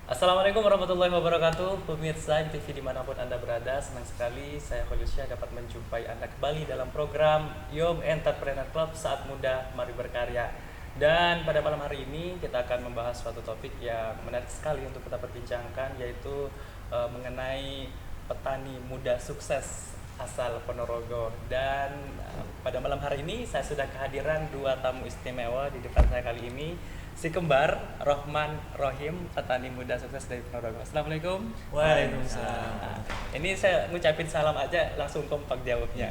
Assalamualaikum warahmatullahi wabarakatuh. Pemirsa TV dimanapun Anda berada, senang sekali saya Kholusya dapat menjumpai Anda kembali dalam program Young Entrepreneur Club Saat Muda Mari Berkarya. Dan pada malam hari ini kita akan membahas suatu topik yang menarik sekali untuk kita perbincangkan, yaitu mengenai petani muda sukses asal Ponorogo. Dan pada malam hari ini saya sudah kehadiran dua tamu istimewa di depan saya kali ini, si kembar Rohman Rohim, petani muda sukses dari Ponorogo. Assalamualaikum. Waalaikumsalam. Nah, ini saya ngucapin salam aja langsung kompak jawabnya.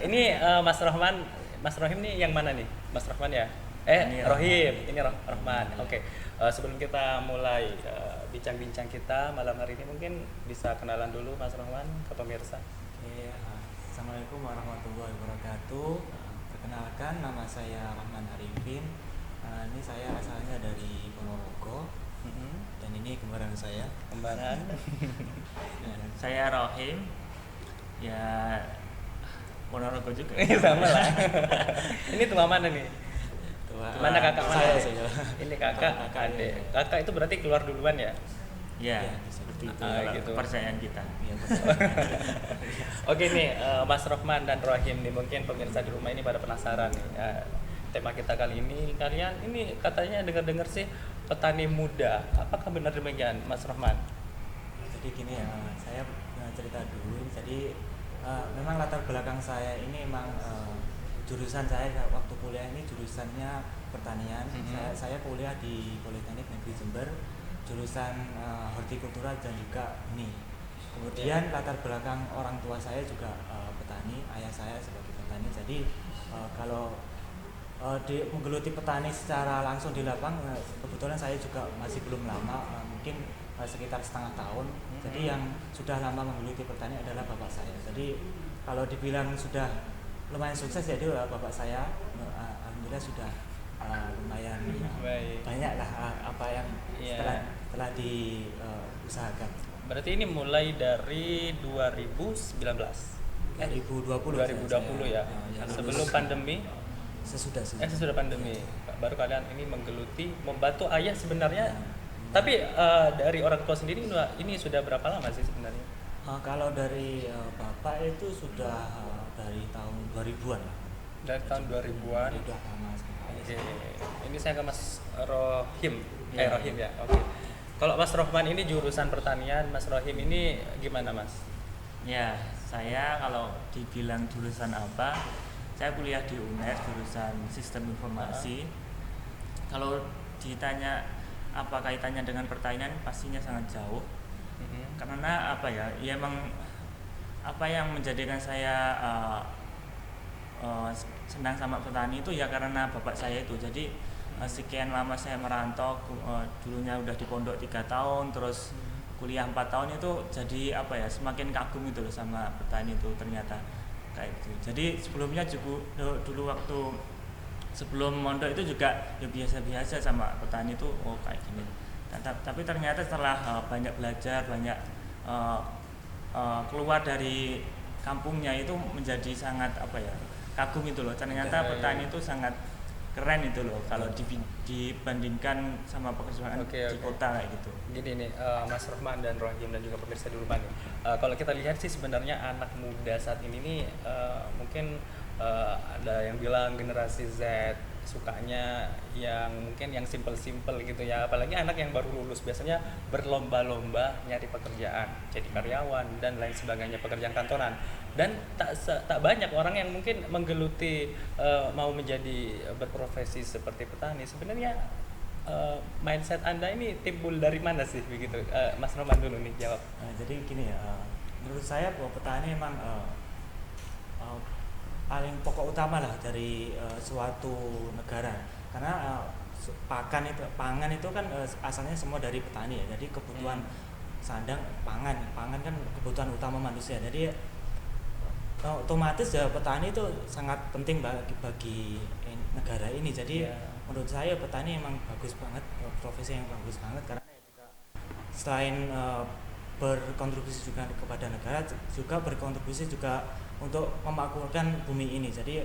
ini Mas Rohman, Mas Rohim nih yang mana nih? Mas Rohman ya? Ini Rohim, ini Rohman. Oke. Sebelum kita mulai bincang-bincang kita malam hari ini, mungkin bisa kenalan dulu Mas Rohman ke pemirsa. Oke, Assalamualaikum warahmatullahi wabarakatuh. Perkenalkan, nama saya Rahman Arifin. Ini saya asalnya dari Ponorogo, dan ini kembaran saya. Kembaran. Saya Rohim, ya Ponorogo juga. Sama lah. Ini tua mana nih? Mana kakak mana? Saya. Ini kakak, adik. Kakak itu berarti keluar duluan ya? Ya, Ya, seperti itu. Gitu. kepercayaan kita. Ya, Oke nih, Mas Rohman dan Rohim nih, mungkin pemirsa di rumah ini pada penasaran nih. Tema kita kali ini, kalian ini katanya dengar-dengar sih petani muda. Apakah benar demikian, Mas Rohman? Jadi gini ya, saya cerita dulu. Jadi memang latar belakang saya ini memang jurusan saya waktu kuliah ini jurusannya pertanian. Saya kuliah di Politeknik Negeri Jember, jurusan hortikultura dan juga benih. Kemudian latar belakang orang tua saya juga petani, ayah saya sebagai petani. Jadi kalau menggeluti petani secara langsung di lapang, kebetulan saya juga masih belum lama, mungkin sekitar setengah tahun. Jadi yang sudah lama menggeluti petani adalah bapak saya. Jadi kalau dibilang sudah lumayan sukses, jadi bapak saya alhamdulillah sudah lumayan banyak lah apa yang setelah diusahakan. Berarti ini mulai dari 2019. 2020 ya. Sebelum pandemi. Sesudah pandemi baru kalian ini menggeluti membantu ayah sebenarnya. Tapi dari orang tua sendiri ini sudah berapa lama sih sebenarnya? Kalau dari bapak itu sudah dari tahun 2000-an lah. Dari tahun 2000-an. Sudah lama sekali. Oke. Ini saya ke Mas Rohim. Ya. Rohim ya. Oke. Kalau Mas Rohman ini jurusan pertanian, Mas Rohim ini gimana, Mas? Ya, saya kalau dibilang jurusan apa, saya kuliah di UNER jurusan Sistem Informasi. Kalau ditanya apa kaitannya dengan pertanian, pastinya sangat jauh. Karena apa ya? Ya emang apa yang menjadikan saya senang sama petani itu ya karena bapak saya itu. Jadi sekian lama saya merantau, dulunya udah di pondok 3 tahun, terus kuliah 4 tahun itu jadi apa ya, semakin kagum gitu loh sama petani itu ternyata kayak gitu. Jadi sebelumnya juga dulu waktu sebelum mondok itu juga ya biasa-biasa sama petani itu, oh kayak gini. Tapi ternyata setelah banyak belajar, banyak keluar dari kampungnya itu menjadi sangat apa ya, kagum itu loh. Ternyata petani itu sangat keren itu loh kalau dibandingkan sama pekerjaan di kota kayak gitu. Gini nih, Mas Rohman dan Rohim dan juga pemirsa di rumah nih. Kalau kita lihat sih sebenarnya anak muda saat ini nih mungkin ada yang bilang generasi Z sukanya yang mungkin yang simple-simple gitu ya, apalagi anak yang baru lulus biasanya berlomba-lomba nyari pekerjaan, jadi karyawan dan lain sebagainya, pekerjaan kantoran. Dan tak banyak orang yang mungkin menggeluti mau menjadi berprofesi seperti petani. Sebenarnya mindset Anda ini timbul dari mana sih begitu? Mas Roman dulu nih jawab. Jadi gini ya, menurut saya bahwa petani memang paling pokok utama lah dari suatu negara, karena pangan itu kan asalnya semua dari petani ya. Jadi kebutuhan sandang pangan kan kebutuhan utama manusia. Jadi otomatis ya petani itu sangat penting bagi negara ini. Jadi menurut saya petani emang bagus banget, profesi yang bagus banget, karena juga selain berkontribusi juga kepada negara, juga berkontribusi juga untuk memakmurkan bumi ini. Jadi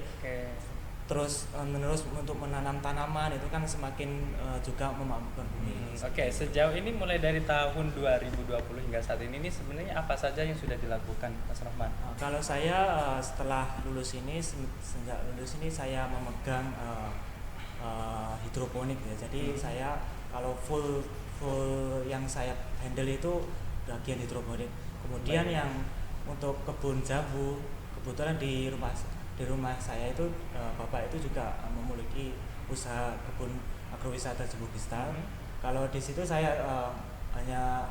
terus menerus untuk menanam tanaman itu kan semakin juga memakmurkan bumi. Oke, sejauh ini mulai dari tahun 2020 hingga saat ini sebenarnya apa saja yang sudah dilakukan Mas Rahman? Kalau saya setelah lulus ini, sejak lulus ini saya memegang hidroponik ya. Jadi saya kalau full yang saya handle itu bagian hidroponik. Kemudian yang untuk kebun jambu, kebetulan di rumah saya itu bapak itu juga memiliki usaha kebun agrowisata Jambu Kristal. Kalau di situ saya hanya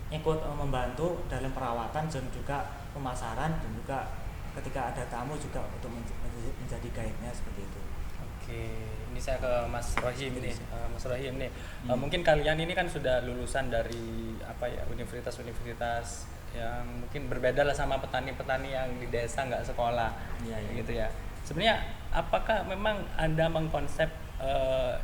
ikut membantu dalam perawatan dan juga pemasaran, dan juga ketika ada tamu juga untuk menjadi guide-nya seperti itu. Oke, ini saya ke Mas Rohim nih. Mas Rohim nih, mungkin kalian ini kan sudah lulusan dari universitas-universitas yang mungkin berbeda lah sama petani-petani yang di desa nggak sekolah, gitu ya. Sebenarnya apakah memang Anda mengkonsep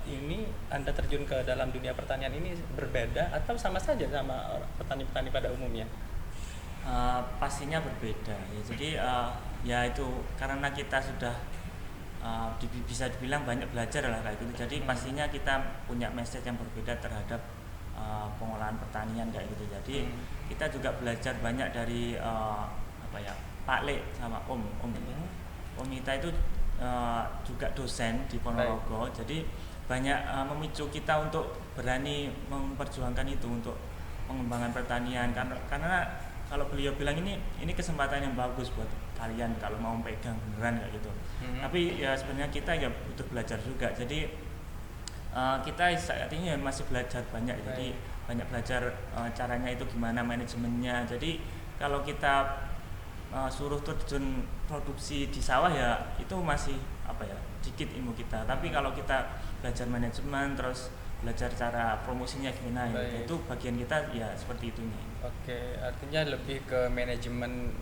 ini Anda terjun ke dalam dunia pertanian ini berbeda atau sama saja sama petani-petani pada umumnya? Pastinya berbeda ya. Jadi ya itu karena kita sudah bisa dibilang banyak belajar lah kayak gitu. Jadi pastinya kita punya mindset yang berbeda terhadap pengolahan pertanian kayak gitu. Jadi kita juga belajar banyak dari Pak Le sama Om Ita itu juga dosen di Ponorogo. Jadi banyak memicu kita untuk berani memperjuangkan itu untuk pengembangan pertanian karena kalau beliau bilang ini kesempatan yang bagus buat kalian kalau mau pegang beneran kayak gitu. Tapi ya sebenarnya kita ya butuh belajar juga. Jadi kita saat ini ya masih belajar banyak. Jadi banyak belajar caranya itu gimana manajemennya. Jadi kalau kita suruh terjun produksi di sawah ya itu masih dikit ilmu kita. Tapi kalau kita belajar manajemen terus belajar cara promosinya gimana ya, itu bagian kita ya seperti itu nih. Oke, artinya lebih ke manajemen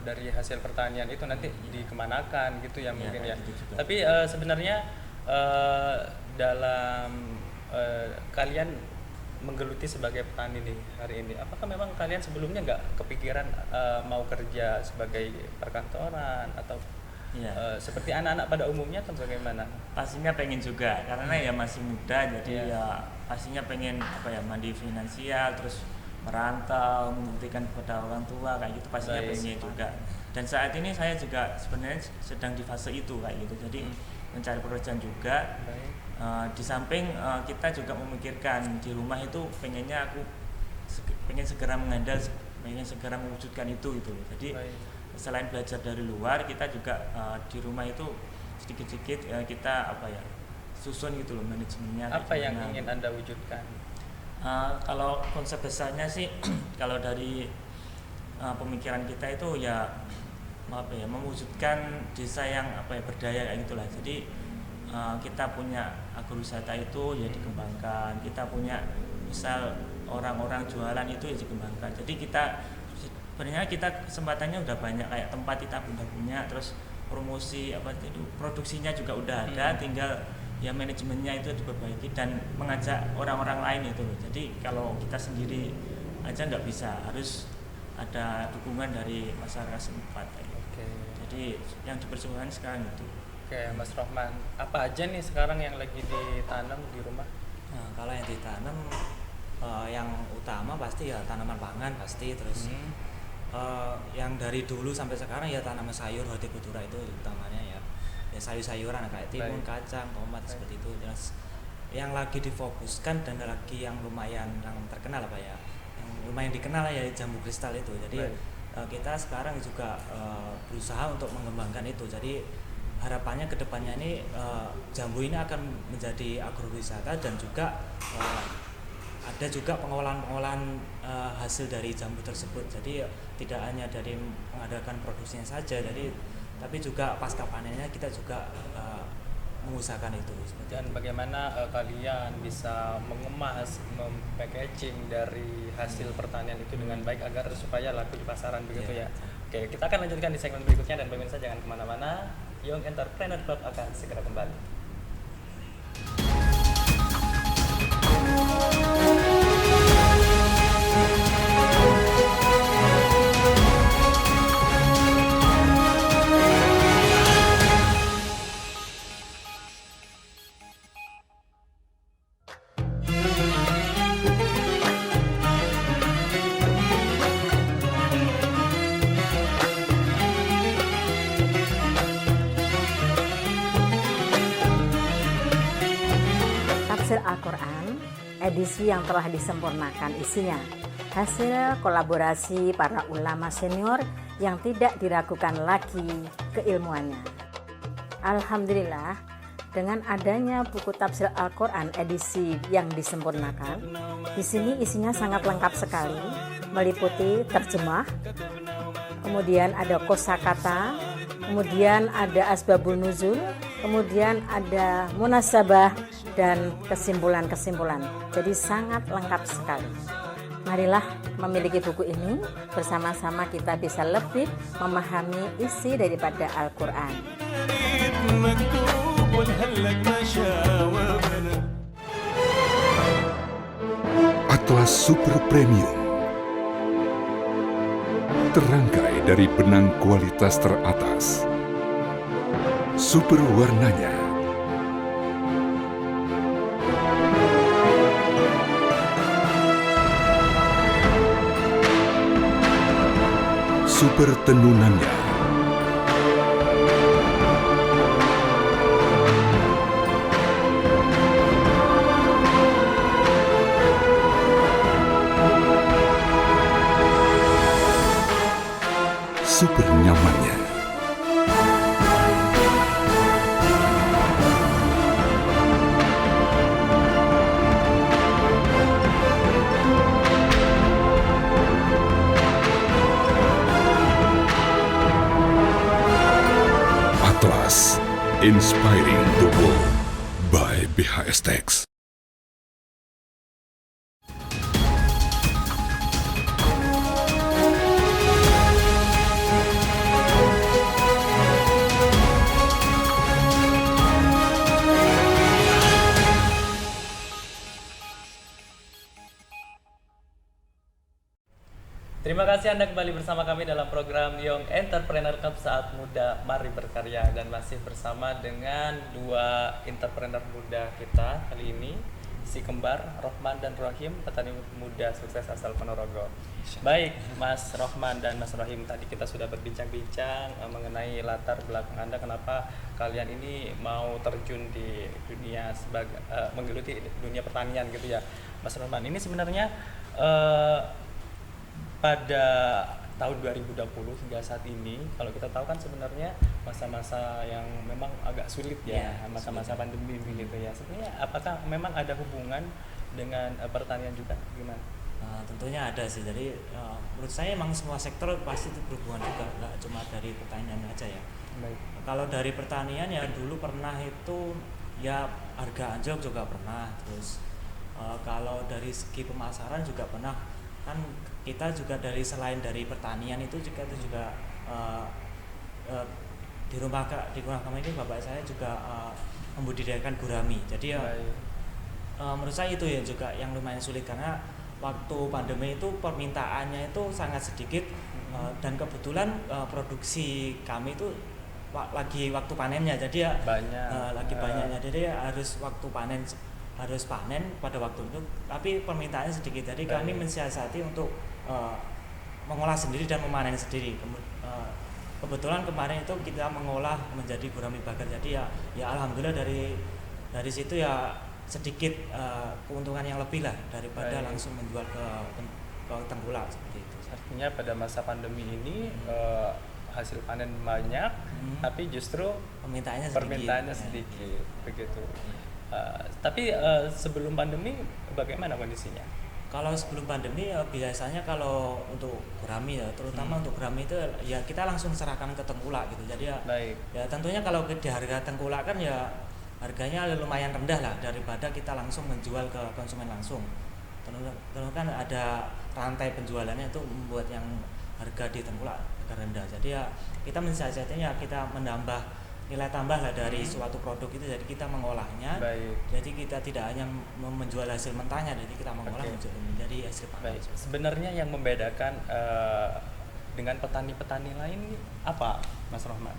dari hasil pertanian itu nanti dikemanakan gitu ya mungkin ya. Gitu Tapi sebenarnya dalam kalian menggeluti sebagai petani nih hari ini, apakah memang kalian sebelumnya nggak kepikiran mau kerja sebagai perkantoran atau seperti anak-anak pada umumnya atau bagaimana? Pastinya pengen juga karena ya masih muda, jadi ya pastinya pengen mandiri finansial, terus merantau, membuktikan kepada orang tua kayak gitu, pastinya pengen juga. Dan saat ini saya juga sebenarnya sedang di fase itu kayak gitu, jadi mencari pekerjaan juga. Di samping kita juga memikirkan di rumah itu pengennya aku pengen segera mengandal, pengen segera mewujudkan itu gitu. Jadi selain belajar dari luar, kita juga di rumah itu sedikit-sedikit kita susun gitu loh manajemennya. Apa yang ingin Anda wujudkan? Kalau konsep besarnya sih kalau dari pemikiran kita itu ya mewujudkan desa yang berdaya kayak gitulah. Jadi kita punya agrowisata itu ya dikembangkan, kita punya misal orang-orang jualan itu ya dikembangkan. Jadi sebenarnya kita kesempatannya udah banyak, kayak tempat kita udah punya, terus promosi produksinya juga udah ada, tinggal ya manajemennya itu diperbaiki dan mengajak orang-orang lain itu. Jadi kalau kita sendiri aja nggak bisa, harus ada dukungan dari masyarakat setempat. Jadi yang diperjuangkan sekarang itu. Oke, Mas Rahman, apa aja nih sekarang yang lagi ditanam di rumah? Nah, kalau yang ditanam yang utama pasti ya tanaman pangan pasti, terus yang dari dulu sampai sekarang ya tanaman sayur hortikultura itu utamanya ya sayur-sayuran kayak timun, kacang, tomat seperti itu. Yang lagi difokuskan dan lagi yang lumayan yang terkenal yang lumayan dikenal ya Jambu Kristal itu. Jadi kita sekarang juga berusaha untuk mengembangkan itu. Jadi harapannya kedepannya ini jambu ini akan menjadi agrowisata dan juga ada juga pengolahan hasil dari jambu tersebut. Jadi tidak hanya dari mengadakan produksinya saja, tapi juga pasca panennya kita juga mengusahakan itu. Dan bagaimana kalian bisa mengemas, packaging dari hasil pertanian itu dengan baik agar supaya laku di pasaran begitu ya. Oke, kita akan lanjutkan di segmen berikutnya dan pemirsa jangan kemana-mana. Young Entrepreneur Club akan segera kembali. Tafsir Al-Quran, edisi yang telah disempurnakan isinya. Hasil kolaborasi para ulama senior yang tidak diragukan lagi keilmuannya. Alhamdulillah, dengan adanya buku Tafsir Al-Quran edisi yang disempurnakan, di sini isinya sangat lengkap sekali, meliputi terjemah, kemudian ada kosakata, kemudian ada asbabun nuzul, kemudian ada munasabah dan kesimpulan-kesimpulan. Jadi sangat lengkap sekali. Marilah memiliki buku ini, bersama-sama kita bisa lebih memahami isi daripada Al-Quran. Atlas Super Premium terangkai dari benang kualitas teratas. Super warnanya, super tenunannya, super nyamannya. Atlas, inspiring the world by BHS Text. Terima kasih Anda kembali bersama kami dalam program Young Entrepreneur Club Saat Muda Mari Berkarya, dan masih bersama dengan dua entrepreneur muda kita kali ini, si kembar Rohman dan Rohim, petani muda sukses asal Ponorogo. Baik Mas Rohman dan Mas Rohim, tadi kita sudah berbincang-bincang mengenai latar belakang Anda, kenapa kalian ini mau terjun di dunia sebagai menggeluti dunia pertanian gitu ya. Mas Rohman, ini sebenarnya pada tahun 2020 hingga saat ini, kalau kita tahu kan sebenarnya masa-masa yang memang agak sulit ya, masa-masa pandemi begitu ya. Sebenarnya apakah memang ada hubungan dengan pertanian juga, gimana? Tentunya ada sih. Jadi menurut saya emang semua sektor pasti berhubungan juga, nggak cuma dari pertanian aja ya. Baik. Kalau dari pertanian ya dulu pernah itu ya harga anjlok juga pernah. Terus kalau dari segi pemasaran juga pernah, kan kita juga selain dari pertanian itu juga di rumah kami ini bapak saya juga membudidayakan gurami. Jadi ya menurut saya itu ya juga yang lumayan sulit, karena waktu pandemi itu permintaannya itu sangat sedikit, dan kebetulan produksi kami itu lagi waktu panennya, jadi ya lagi banyaknya, jadi ya harus panen pada waktu itu, tapi permintaannya sedikit. Jadi kami mensiasati untuk mengolah sendiri dan memanen sendiri. Kebetulan kemarin itu kita mengolah menjadi gurami bakar. Jadi ya alhamdulillah dari situ ya sedikit keuntungan yang lebih lah daripada langsung menjual ke tengkulak seperti itu. Artinya pada masa pandemi ini hasil panen banyak, tapi justru permintaannya sedikit begitu. Tapi sebelum pandemi bagaimana kondisinya? Kalau sebelum pandemi biasanya kalau untuk gurami ya, terutama untuk gurami itu ya kita langsung serahkan ke tengkulak gitu. Jadi ya tentunya kalau di harga tengkulak kan ya harganya lumayan rendah lah daripada kita langsung menjual ke konsumen langsung. Tentu kan ada rantai penjualannya itu membuat yang harga di tengkulak agak rendah. Jadi ya kita mensiasatinya, kita menambah nilai tambah lah dari suatu produk itu, jadi kita mengolahnya. Jadi kita tidak hanya menjual hasil mentahnya, jadi kita mengolah menjadi hasil panen. Sebenarnya yang membedakan dengan petani-petani lain apa, Mas Rohman?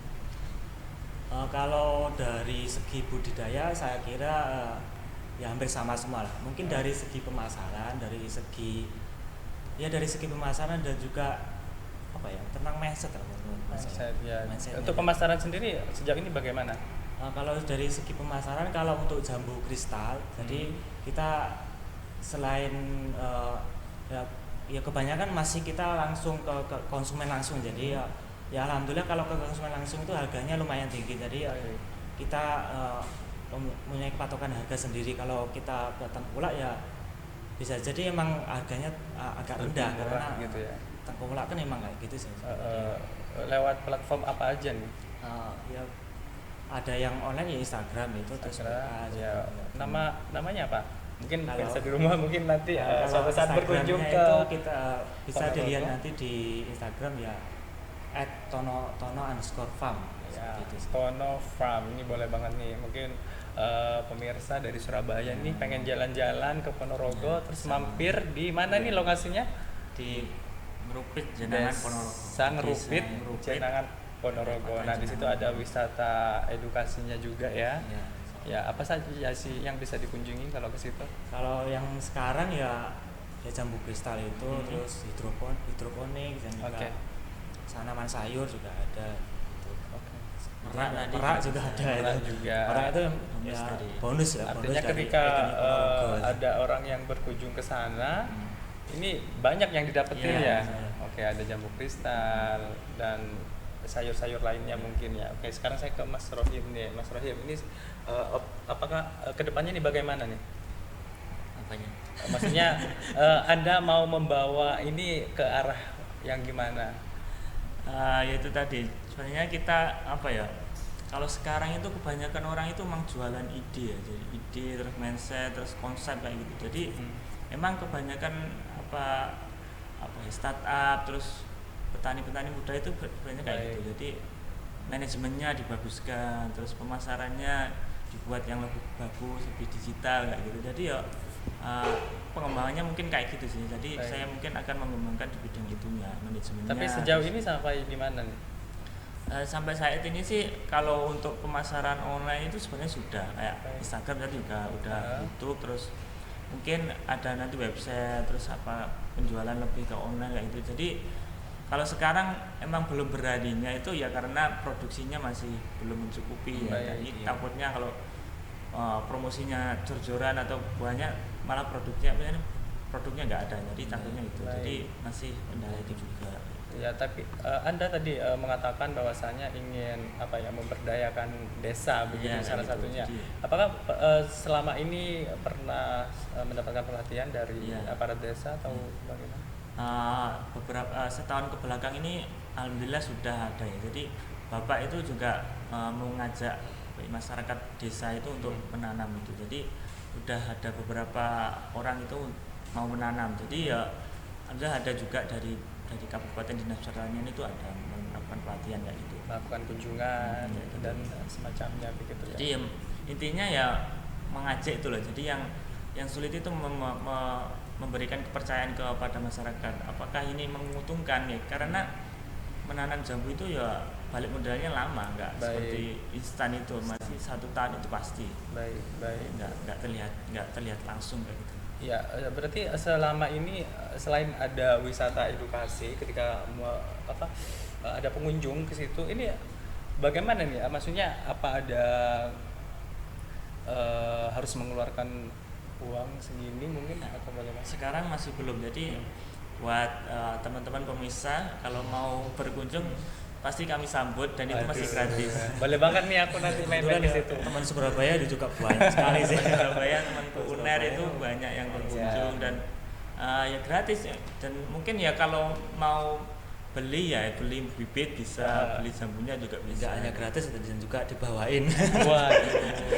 Kalau dari segi budidaya saya kira ya hampir sama semua lah. Mungkin dari segi pemasaran, dari segi pemasaran dan juga tentang mindset. Untuk pemasaran sendiri sejauh ini bagaimana? Kalau dari segi pemasaran, kalau untuk jambu kristal, jadi kita selain ya, ya kebanyakan masih kita langsung ke konsumen langsung. Jadi ya alhamdulillah kalau ke konsumen langsung itu harganya lumayan tinggi. Jadi kita mempunyai patokan harga sendiri. Kalau kita ke tengkulak ya bisa jadi emang harganya agak rendah karena gitu ya. tengkulak kan emang kayak gitu sih. Lewat platform apa aja nih? Ya ada yang online ya Instagram itu terus ya. Namanya apa? Mungkin Kalau- bisa di rumah mungkin nanti kalau suatu saat berkunjung Instagramnya ke itu kita bisa Ponorogo. dilihat nanti di Instagram ya @tono_farm ya, seperti itu. Tono Farm ini boleh banget nih. Mungkin pemirsa dari Surabaya nih pengen jalan-jalan ke Ponorogo terus mampir di mana nih lokasinya? Di Ngerupit Jenangan Ponorogo. Desa Ngerupit, Desa Ngerupit. Jenangan Ponorogo. Nah, di situ ada wisata edukasinya juga ya. Ya. Ya, apa saja sih yang bisa dikunjungi kalau ke situ? Kalau yang sekarang ya jambu kristal itu, terus hidroponik dan juga Oke. tanaman sayur juga ada. Gitu. Oke. Merak juga ada. Merak itu. juga. Merak itu Bonus ya tadi. bonus ya. Artinya bonus dari ketika ekonomi Ponorogo. ada orang yang berkunjung ke sana, ini banyak yang didapetin Iya, ya. iya. Oke, ada jambu kristal dan sayur-sayur lainnya mungkin ya. Oke, sekarang saya ke Mas Rohim nih. Mas Rohim, ini apakah kedepannya nih bagaimana nih? Apanya? Maksudnya Anda mau membawa ini ke arah yang gimana? Ya itu tadi sebenarnya kita apa ya, kalau sekarang itu kebanyakan orang itu memang jualan ide ya, jadi ide terus mindset terus konsep kayak gitu. Jadi emang kebanyakan apa ya, startup terus petani-petani muda itu banyak kayak Baik. gitu. Jadi manajemennya dibaguskan, terus pemasarannya dibuat yang lebih bagus, lebih digital kayak gitu. Jadi ya pengembangannya mungkin kayak gitu sih. Jadi Baik. saya mungkin akan mengembangkan di bidang itunya, manajemennya. Tapi sejauh ini sampai di mana nih? Sampai saat ini sih kalau untuk pemasaran online itu sebenarnya sudah kayak Baik. Instagram tadi juga udah, Ah. YouTube, terus mungkin ada nanti website, terus apa penjualan lebih ke online kayak gitu. Jadi kalau sekarang emang belum beraninya itu ya karena produksinya masih belum mencukupi ya. Baik, Jadi iya. takutnya kalau promosinya jor-joran atau banyak malah produknya nggak ada, jadi takutnya itu. Baik. Jadi masih kendala itu juga. Ya, tapi Anda tadi mengatakan bahwasanya ingin apa ya memberdayakan desa begitu Iya, salah gitu. satunya. Jadi- Apakah selama ini pernah mendapatkan perhatian dari Iya. aparat desa atau bagaimana? Beberapa setahun ke belakang ini alhamdulillah sudah ada ya. Jadi Bapak itu juga mengajak masyarakat desa itu untuk menanam itu. Jadi udah ada beberapa orang itu mau menanam. Jadi ya ada juga dari Kabupaten Dinas Pertanian itu ada melakukan pelatihan kayak gitu. Melakukan kunjungan Iya, gitu. dan semacamnya begitu ya. Jadi intinya ya mengajak itu loh. Jadi yang sulit itu memberikan kepercayaan kepada masyarakat. Apakah ini menguntungkan ya? Karena menanam jambu itu ya balik modalnya lama, nggak Baik. seperti instan itu masih 1 tahun itu pasti. Baik, baik. Nggak terlihat langsung kayak gitu. Ya, berarti selama ini selain ada wisata edukasi ketika ada pengunjung ke situ, ini bagaimana nih? Maksudnya apa ada harus mengeluarkan uang segini mungkin atau bagaimana? Sekarang masih belum. Jadi buat teman-teman pemirsa kalau mau berkunjung pasti kami sambut dan itu masih Aduh, gratis. Boleh banget nih aku nanti main-main di situ. Teman Surabaya itu juga banyak sekali sih. Surabaya temanku UNER itu banyak yang Iya. berkunjung dan ya gratis ya. Dan mungkin ya kalau mau beli bibit bisa, beli jambunya juga Tidak bisa. hanya gratis dan juga dibawain. Wah,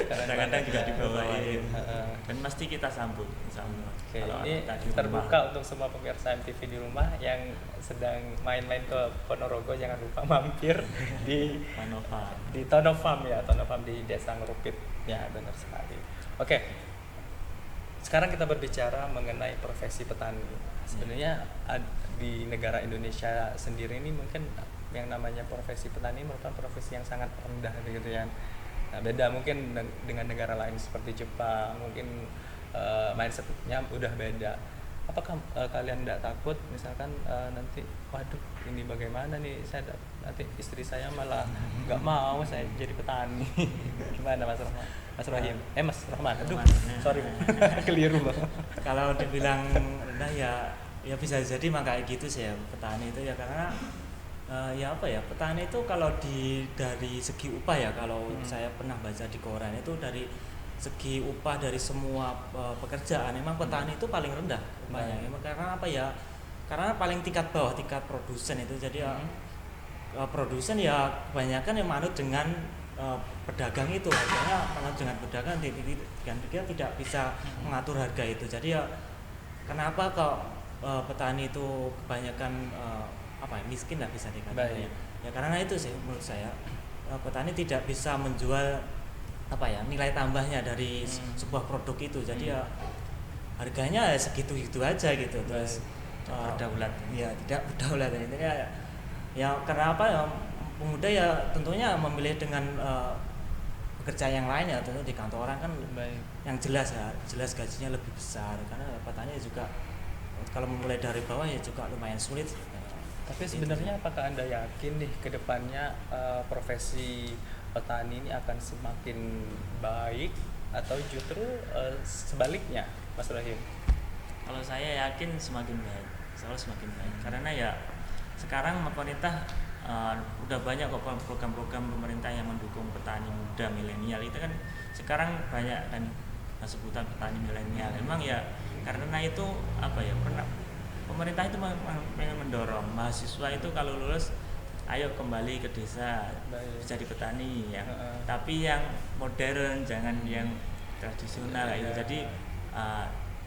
Kadang-kadang juga dibawain. Heeh. Dan pasti kita sambut insya Allah. Oke, Kalau ini ada di rumah. terbuka untuk semua pemirsa MTV di rumah yang sedang main-main ke Ponorogo, jangan lupa mampir di Manova. Tono Farm ya, Tono Farm di Desa Ngerupit. Ya, benar sekali. Oke. Sekarang kita berbicara mengenai profesi petani. Sebenarnya di negara Indonesia sendiri ini mungkin yang namanya profesi petani merupakan profesi yang sangat rendah gitu ya. Nah, beda mungkin dengan negara lain seperti Jepang, mungkin mindsetnya udah beda. Apakah kalian tidak takut misalkan nanti waduh ini bagaimana nih saya nanti istri saya malah nggak mau saya jadi petani. Gimana Mas Rahman? Mas Rahim? Mas Rahman. Aduh, sorry. Keliru Bang. Kalau dibilang rendah ya bisa jadi mah kayak gitu sih ya petani itu ya, karena ya apa ya, petani itu kalau dari segi upah ya, kalau saya pernah baca di koran itu dari segi upah dari semua pekerjaan memang petani itu paling rendah upahnya. Karena apa ya, karena paling tingkat bawah, tingkat produsen itu. Jadi ya produsen ya kebanyakan yang manut dengan pedagang itu, harganya manut dengan pedagang, dan dia tidak bisa mengatur harga itu. Jadi ya kenapa kok petani itu kebanyakan miskin lah bisa dikatakan ya karena itu sih menurut saya, petani tidak bisa menjual nilai tambahnya dari sebuah produk itu. Jadi ya harganya segitu-gitu aja gitu. Terus berdaulat. Ya tidak berdaulat, intinya ya karena apa ya, pemuda ya tentunya memilih dengan pekerjaan yang lain ya, tentu di kantoran kan yang jelas gajinya lebih besar, karena petani juga kalau memulai dari bawah ya juga lumayan sulit. Tapi sebenarnya apakah Anda yakin nih ke depannya profesi petani ini akan semakin baik atau justru sebaliknya, Mas Rahim? Kalau saya yakin semakin baik, selalu semakin baik. Karena ya sekarang pemerintah udah banyak kok program-program pemerintah yang mendukung petani muda milenial. Itu kan sekarang banyak kan sebutan petani milenial. Memang ya karena itu pemerintah itu pengen mendorong mahasiswa itu kalau lulus ayo kembali ke desa jadi petani ya. Tapi yang modern, jangan yang tradisional kayak gitu. Jadi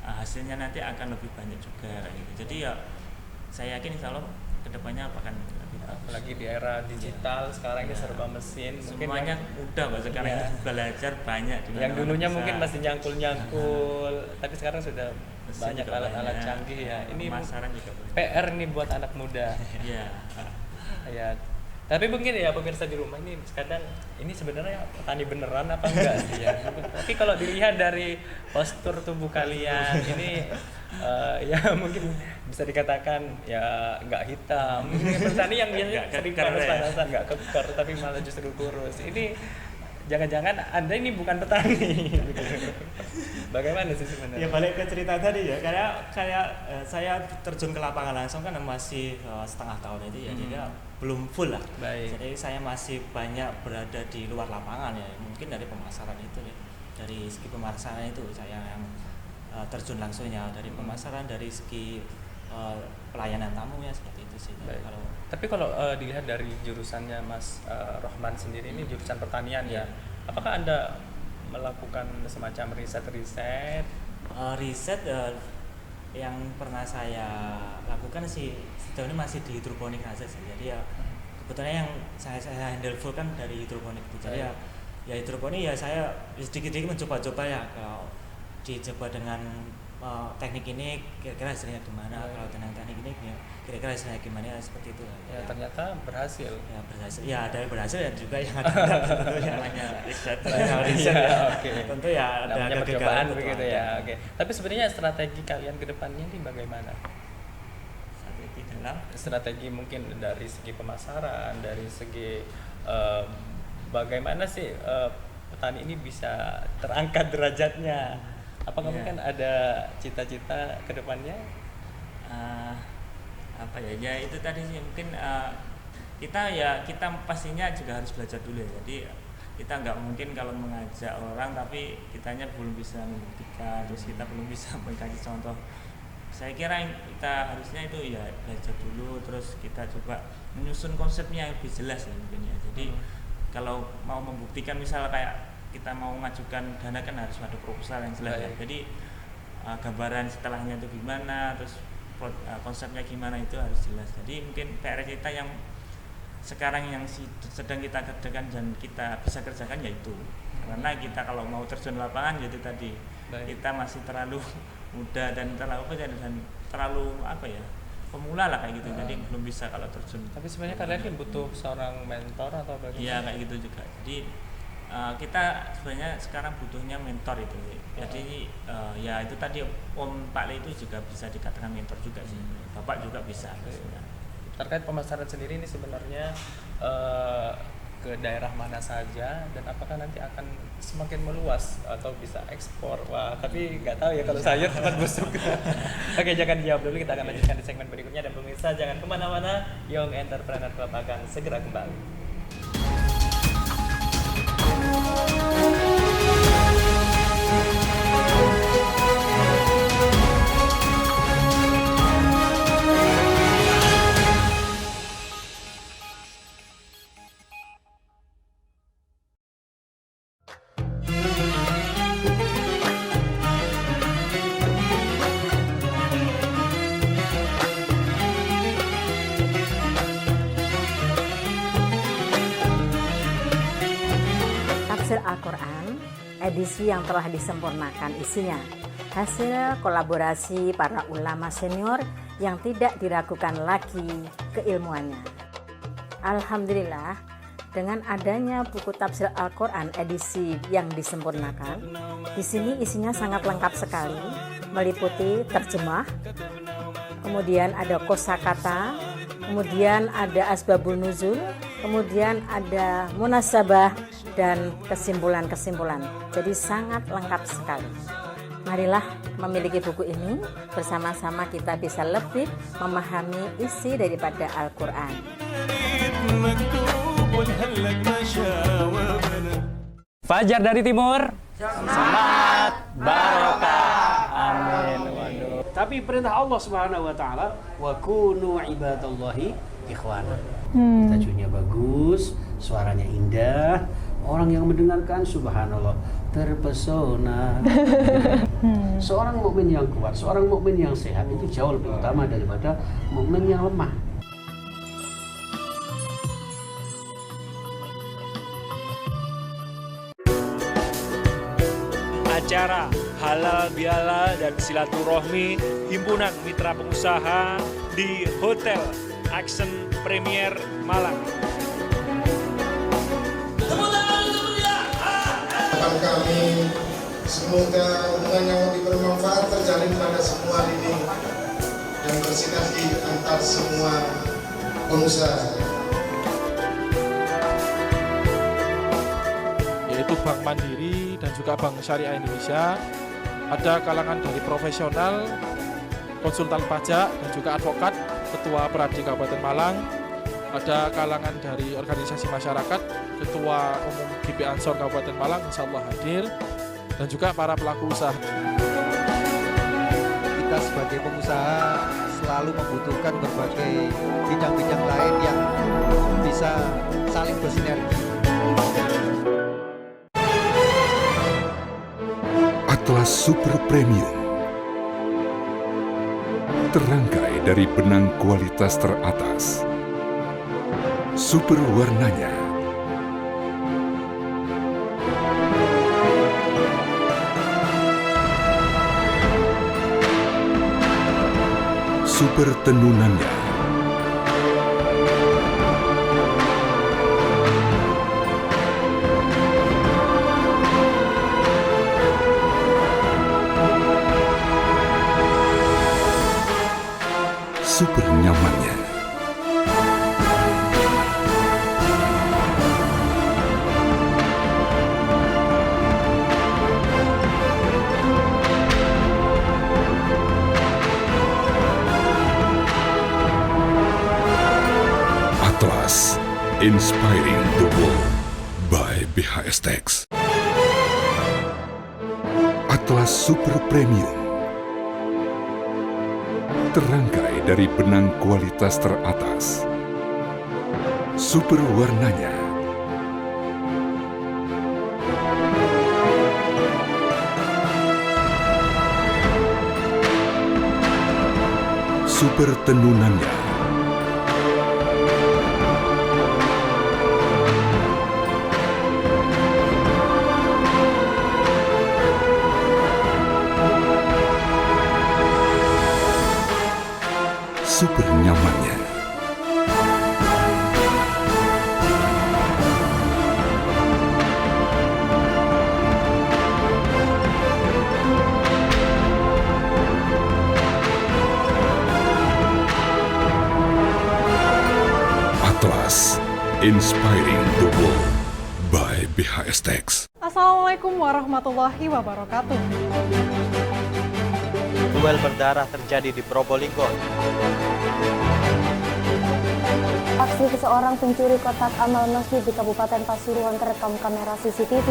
hasilnya nanti akan lebih banyak juga kayak gitu. Jadi ya saya yakin insya Allah kedepannya akan lebih bagus. Apalagi di era digital sekarang ini serba mesin, semuanya mudah kok sekarang belajar banyak. Yang dulunya mungkin masih nyangkul, tapi sekarang sudah banyak alat-alat canggih ya. Ini pemasaran juga PR nih buat anak muda. Iya. Ya. Tapi mungkin ya pemirsa di rumah ini kadang ini sebenarnya petani beneran apa enggak sih ya. Tapi kalau dilihat dari postur tubuh kalian ini ya mungkin bisa dikatakan ya enggak hitam. Mungkin petani yang biasanya sering panas-panasan enggak keker tapi malah justru kurus. Ini jangan-jangan Anda ini bukan petani. Bagaimana sih sebenarnya? Ya balik ke cerita tadi ya, kayak saya terjun ke lapangan langsung kan masih setengah tahun itu ya, jadi belum full lah. Baik. Jadi saya masih banyak berada di luar lapangan ya, mungkin dari pemasaran itu ya, dari segi pemasaran itu saya yang terjun langsungnya, dari pemasaran, dari segi pelayanan tamunya seperti itu sih. Tapi kalau dilihat dari jurusannya Mas Rohman sendiri ini jurusan pertanian ya, apakah Anda melakukan semacam riset yang pernah saya lakukan sih sejauh ini masih di hidroponik aja sih. Jadi ya kebetulan yang saya handle full kan dari hidroponik itu. Jadi ya hidroponik ya saya sedikit-sedikit mencoba-coba ya, kalau dicoba dengan teknik ini kira-kira hasilnya gimana, kalau dengan teknik ini kira-kira hasilnya gimana, seperti itu ya. Ternyata berhasil ya, ada berhasil dan juga yang ada tentunya namanya riset tentu ya ada percobaan begitu ya. Oke. Tapi sebenarnya strategi kalian ke depannya ini bagaimana? Strategi mungkin dari segi pemasaran, dari segi bagaimana sih petani ini bisa terangkat derajatnya? Apakah mungkin ada cita-cita ke depannya? Ya itu tadi sih mungkin kita pastinya juga harus belajar dulu ya. Jadi kita nggak mungkin kalau mengajak orang tapi kitanya belum bisa membuktikan, terus kita belum bisa memberikan contoh. Saya kira kita harusnya itu ya belajar dulu, terus kita coba menyusun konsepnya yang lebih jelas ya mungkin ya. Jadi kalau mau membuktikan misalnya kayak kita mau mengajukan dana kan harus ada proposal yang jelas ya. Jadi gambaran setelahnya itu gimana, terus konsepnya gimana itu harus jelas. Jadi mungkin PR kita yang sekarang yang sedang kita kerjakan dan kita bisa kerjakan yaitu karena kita kalau mau terjun lapangan yaitu tadi kita masih terlalu muda dan terlalu pemula lah kayak gitu. Jadi belum bisa kalau terjun. Tapi sebenarnya kalian butuh seorang mentor atau bagaimana? Iya kayak gitu juga. Jadi kita sebenarnya sekarang butuhnya mentor itu. Jadi ya itu tadi Om Pak Le itu juga bisa dikatakan mentor juga sih. Bapak juga bisa. terkait pemasaran sendiri ini sebenarnya ke daerah mana saja dan apakah nanti akan semakin meluas atau bisa ekspor? Wah, tapi nggak tahu ya kalau sayur tempat busuk. Oke, jangan jawab dulu, kita akan lanjutkan di segmen berikutnya, dan pemirsa jangan kemana-mana. Young Entrepreneur Club akan segera kembali. Tafsir Al-Quran, edisi yang telah disempurnakan isinya, hasil kolaborasi para ulama senior yang tidak diragukan lagi keilmuannya. Alhamdulillah, dengan adanya buku Tafsir Al-Quran edisi yang disempurnakan, di sini isinya sangat lengkap sekali, meliputi terjemah, kemudian ada kosakata, kemudian ada asbabun nuzul, kemudian ada munasabah dan kesimpulan-kesimpulan. Jadi sangat lengkap sekali. Marilah memiliki buku ini, bersama-sama kita bisa lebih memahami isi daripada Al-Quran. Fajar dari Timur, semangat barokah. Amin. Waduh. Tapi perintah Allah Subhanahu wa taala, wa kunu ibadallahi ikhwana. Tajwidnya bagus, suaranya indah, orang yang mendengarkan subhanallah terpesona. Seorang mukmin yang kuat, seorang mukmin yang sehat itu jauh lebih utama daripada mukmin yang lemah. Acara halal bihalal dan silaturahmi himpunan mitra pengusaha di Hotel Action Premier Malang. Harapan kami semoga hubungan yang lebih bermanfaat terjalin pada semua lini dan bersinergi antar semua pengusaha. Yaitu Bank Mandiri dan juga Bank Syariah Indonesia. Ada kalangan dari profesional, konsultan pajak dan juga advokat, Ketua Peradi Kabupaten Malang. Ada kalangan dari organisasi masyarakat, Ketua Umum GP Ansor Kabupaten Malang insya Allah hadir, dan juga para pelaku usaha. Kita sebagai pengusaha selalu membutuhkan berbagai bidang-bidang lain yang bisa saling bersinergi. Atlas Super Premium terangkai dari benang kualitas teratas. Super warnanya, super tenunannya, super nyamannya. Atlas, Inspiring the World by BHS Tax. Atlas Super Premium terangkai dari benang kualitas teratas. Super warnanya, super tenunannya, super nyamannya. Inspiring the world by BHS Tax. Assalamualaikum warahmatullahi wabarakatuh. Duel berdarah terjadi di Probolinggo. Aksi seorang pencuri kotak amal masjid di Kabupaten Pasuruan terekam kamera CCTV.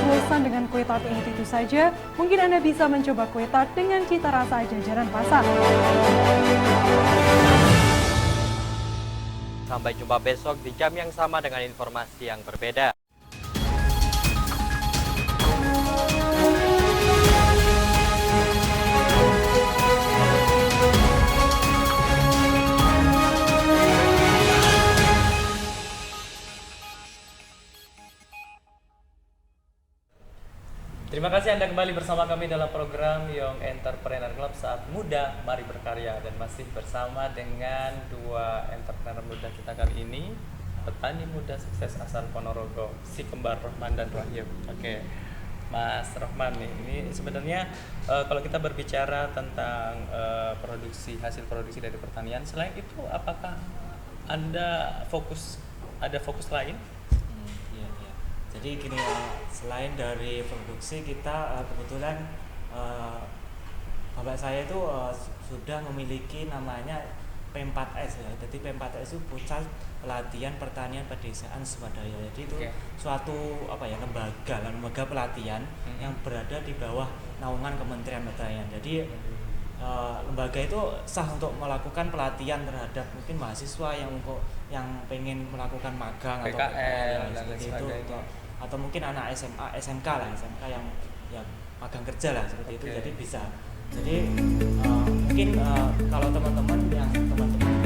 Bosan dengan kue tart ini tentu saja, mungkin Anda bisa mencoba kue tart dengan cita rasa jajanan pasar. Sampai jumpa besok di jam yang sama dengan informasi yang berbeda. Terima kasih Anda kembali bersama kami dalam program Young Entrepreneur Club Saat Muda Mari Berkarya, dan masih bersama dengan dua entrepreneur muda kita kali ini, petani muda sukses asal Ponorogo, si kembar Rohman dan Rahim. Oke, Mas Rohman nih, ini sebenarnya kalau kita berbicara tentang hasil produksi dari pertanian, selain itu apakah Anda ada fokus lain? Jadi gini ya, selain dari produksi kita kebetulan bapak saya itu sudah memiliki namanya P4S ya. Jadi P4S itu Pusat Pelatihan Pertanian Pedesaan Swadaya. Jadi itu suatu lembaga pelatihan yang berada di bawah naungan Kementerian Pertanian. Jadi lembaga itu sah untuk melakukan pelatihan terhadap mungkin mahasiswa yang pengen melakukan magang PKL, atau dan seperti lain itu, atau mungkin anak SMA, SMK yang magang kerja lah seperti itu. Jadi bisa. Jadi mungkin kalau teman-teman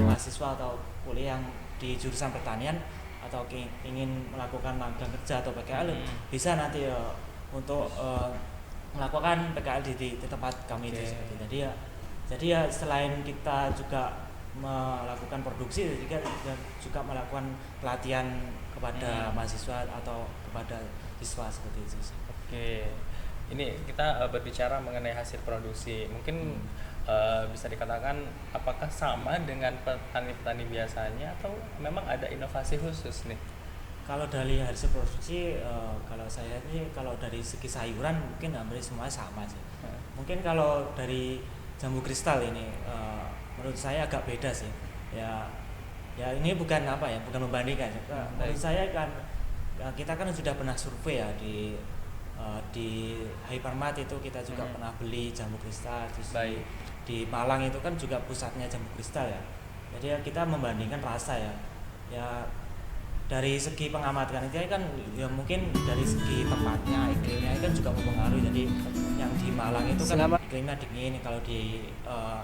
mahasiswa atau kuliah yang di jurusan pertanian atau ingin melakukan magang kerja atau PKL, bisa nanti untuk melakukan PKL di tempat kami itu. Jadi ya selain kita juga melakukan produksi, juga melakukan pelatihan kepada mahasiswa atau kepada siswa seperti itu. Oke, ini kita berbicara mengenai hasil produksi. Mungkin bisa dikatakan apakah sama dengan petani-petani biasanya atau memang ada inovasi khusus nih? Kalau dari hasil produksi, kalau saya ini kalau dari segi sayuran mungkin hampir semua sama sih. Mungkin kalau dari jambu kristal ini menurut saya agak beda sih. Ya ini bukan membandingkan. Menurut saya kan kita kan sudah pernah survei ya di Hypermart itu kita juga pernah beli jambu kristal. Terus di Malang itu kan juga pusatnya jambu kristal ya. Jadi ya kita membandingkan rasa ya. Ya dari segi pengamatan itu kan ya mungkin dari segi tempatnya, iklimnya kan juga mempengaruhi. Jadi yang di Malang itu kan iklimnya dingin, kalau di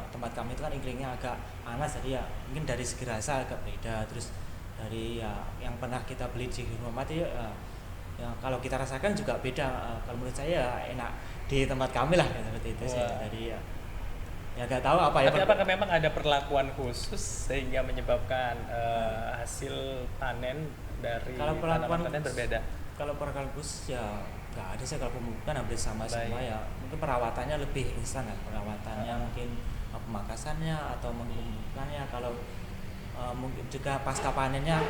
tempat kami itu kan iklimnya agak panas, jadi ya mungkin dari segi rasa agak beda. Terus dari yang pernah kita beli di rumah itu ya kalau kita rasakan juga beda. Kalau menurut saya enak di tempat kami lah seperti itu sih. Jadi ya nggak tahu apa ya. Tapi apakah memang ada perlakuan khusus sehingga menyebabkan hasil panen dari tanaman panen berbeda? Kalau perlakuan khusus ya nggak ada sih. Kalau pemupukan hampir sama semua ya. Mungkin perawatannya lebih instan ya. Perawatannya mungkin pemangkasannya atau pemupukannya. Kalau mungkin juga pasca panennya,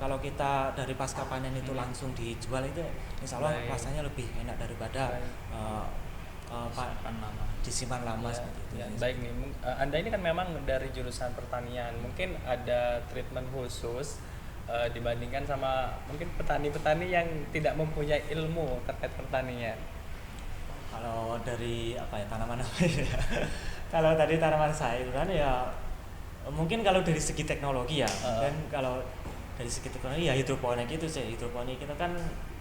kalau kita dari pasca panen itu langsung dijual itu insya Allah rasanya lebih enak daripada disimpan lama seperti itu. Ya, baik nih, Anda ini kan memang dari jurusan pertanian, mungkin ada treatment khusus dibandingkan sama mungkin petani-petani yang tidak mempunyai ilmu terkait pertanian. Kalau dari tanaman apa ya? Kalau tadi tanaman sayuran ya mungkin kalau dari segi teknologi ya, dan kalau dari segi teknologi ya hidroponik itu sih. Hidroponik itu kan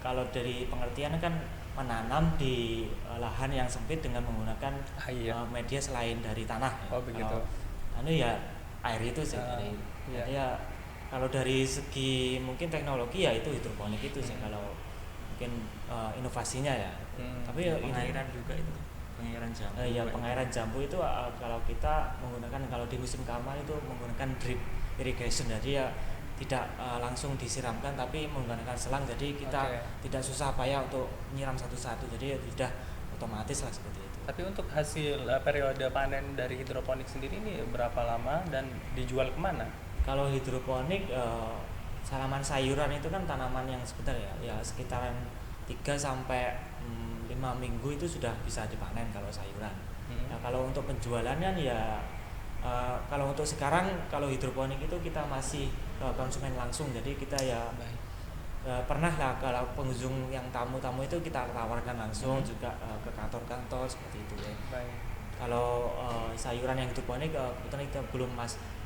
kalau dari pengertian kan menanam di lahan yang sempit dengan menggunakan media selain dari tanah. Oh begitu. Ya air itu sih. Jadi ya kalau dari segi mungkin teknologi ya itu hidroponik itu sih kalau mungkin inovasinya ya. Tapi pengairan juga itu. Pengairan jambu. Pengairan jambu itu kalau kita menggunakan, kalau di musim kemarau itu menggunakan drip irrigation. Jadi ya tidak langsung disiramkan tapi menggunakan selang, jadi kita tidak susah payah untuk menyiram satu-satu, jadi sudah otomatis lah seperti itu. Tapi untuk hasil periode panen dari hidroponik sendiri ini berapa lama dan dijual kemana? Kalau hidroponik tanaman sayuran itu kan tanaman yang sebentar ya sekitaran 3 sampai 5 minggu itu sudah bisa dipanen kalau sayuran. Nah, kalau untuk penjualannya ya kalau untuk sekarang kalau hidroponik itu kita masih konsumen langsung, jadi kita ya pernah lah kalau pengunjung yang tamu-tamu itu kita tawarkan langsung juga ke kantor-kantor seperti itu ya. Kalau sayuran yang hidroponik kebetulan kita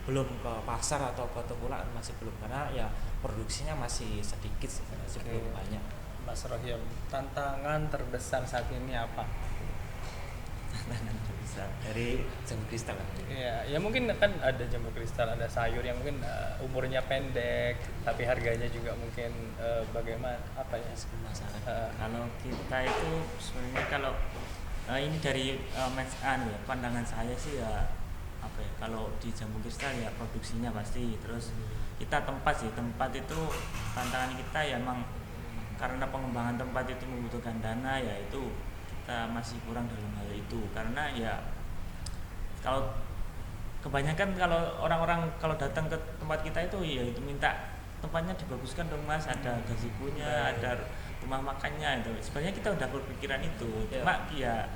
belum ke pasar atau ke toko masih belum, karena ya produksinya masih sedikit sih, masih belum banyak. Mas Rohim, tantangan terbesar saat ini apa? Tantangan terbesar dari jamur kristal. Ya mungkin kan ada jamur kristal, ada sayur yang mungkin umurnya pendek, tapi harganya juga mungkin bagaimana apa ya masalah. Kalau kita itu sebenarnya kalau ini dari pandangan saya sih ya apa ya, kalau di jamur kristal ya produksinya pasti, terus kita tempat itu tantangan kita ya emang karena pengembangan tempat itu membutuhkan dana, ya itu kita masih kurang dalam hal itu, karena ya kalau kebanyakan kalau orang-orang kalau datang ke tempat kita itu ya itu minta tempatnya dibaguskan dong Mas, ada gazebo-nya, ada rumah makannya, itu sebenarnya kita udah berpikiran itu, cuma ya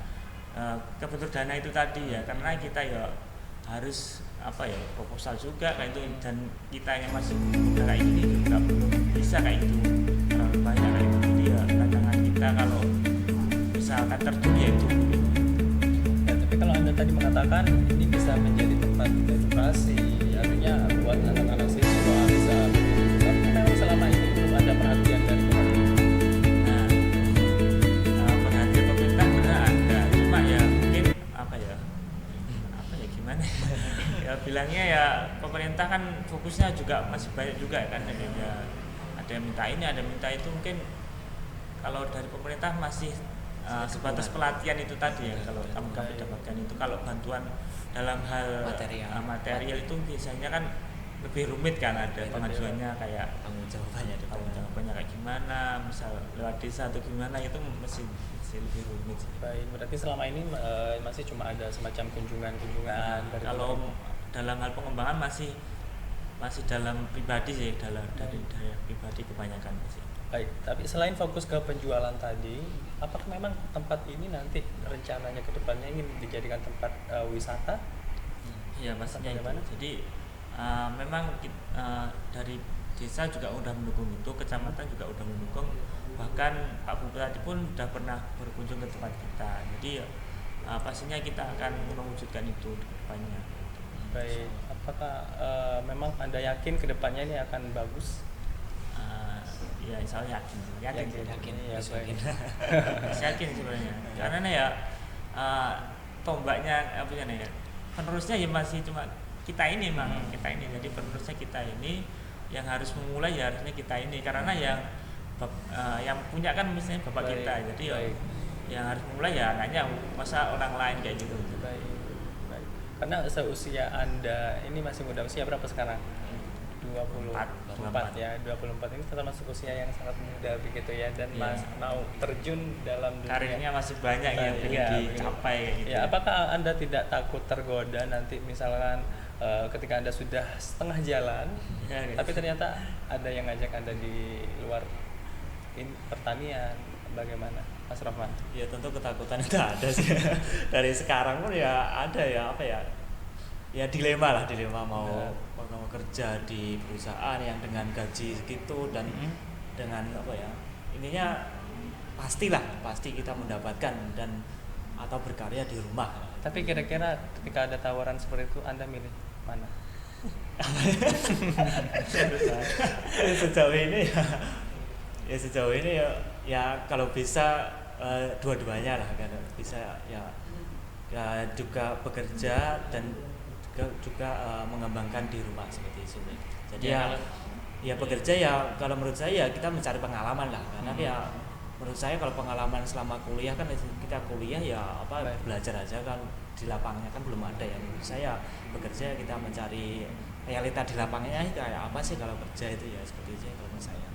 kebutuhan dana itu tadi ya, karena kita ya harus apa ya proposal juga kayak itu, dan kita yang masih kayak ini juga bisa kayak itu terlalu banyak kayak itu, jadi ya tantangan kita kalau misalkan terjun ya itu. Ya, tapi kalau Anda tadi mengatakan ini bisa menjadi tempat edukasi, artinya buat anak-anak siswa bisa, tapi memang selama ini belum ada perhatian dari pemerintah. Perhatian pemerintah benar ada, cuma ya mungkin apa ya gimana ya bilangnya ya pemerintah kan fokusnya juga masih banyak juga kan, ya ada yang minta ini, ada yang minta itu, mungkin kalau dari pemerintah masih sebatas pelatihan itu tadi ya, kalau kami dapatkan itu, kalau bantuan dalam hal material itu biasanya kan lebih rumit kan, ada pengajuannya kayak tanggung jawabannya kayak gimana, misal lewat desa atau gimana, itu masih lebih rumit. Baik, berarti selama ini masih cuma ada semacam kunjungan dari kalau dalam hal pengembangan masih dalam pribadi sih, dari pribadi kebanyakan sih. Baik, tapi selain fokus ke penjualan tadi, apakah memang tempat ini nanti rencananya ke depannya ingin dijadikan tempat wisata? Iya, pastinya itu. Jadi memang dari desa juga udah mendukung itu, kecamatan juga udah mendukung, bahkan Pak Bupati pun udah pernah berkunjung ke tempat kita. Jadi pastinya kita akan mewujudkan itu ke depannya. Baik, apakah memang Anda yakin ke depannya ini akan bagus? Ya, insya Allah yakin ya, yakin sebenarnya, karena ya tombaknya apa ya, penerusnya ya masih cuma kita ini jadi penerusnya kita ini, yang harus memulai ya harusnya kita ini, karena yang punya kan misalnya bapak kita, jadi yang harus memulai ya anaknya, masa orang lain kayak gitu. Baik. Karena seusia Anda ini masih muda, usia berapa sekarang? 24 ya, 24 ini termasuk usia yang sangat muda begitu ya, dan Mas mau terjun dalam dunia karirnya masih banyak yang ingin dicapai gitu. Ya, apakah Anda tidak takut tergoda nanti misalkan ketika Anda sudah setengah jalan tapi ternyata ada yang ngajak Anda di luar pertanian, bagaimana Mas Rahman? Ya tentu ketakutan itu ada sih. Dari sekarang pun ya ada ya apa ya, ya dilema mau kerja di perusahaan yang dengan gaji segitu dan dengan apa ya, intinya pasti kita mendapatkan dan atau berkarya di rumah. Tapi kira-kira ketika ada tawaran seperti itu Anda milih mana? Sejauh ini ya kalau bisa dua-duanya lah, kan bisa ya juga bekerja dan juga mengembangkan di rumah seperti itu. Jadi ya bekerja ya kalau menurut saya kita mencari pengalaman lah, karena ya menurut saya kalau pengalaman selama kuliah kan kita kuliah ya belajar aja kan, di lapangnya kan belum ada ya. Menurut saya bekerja kita mencari realita di lapangnya kayak apa sih kalau kerja itu, ya seperti itu kalau menurut saya.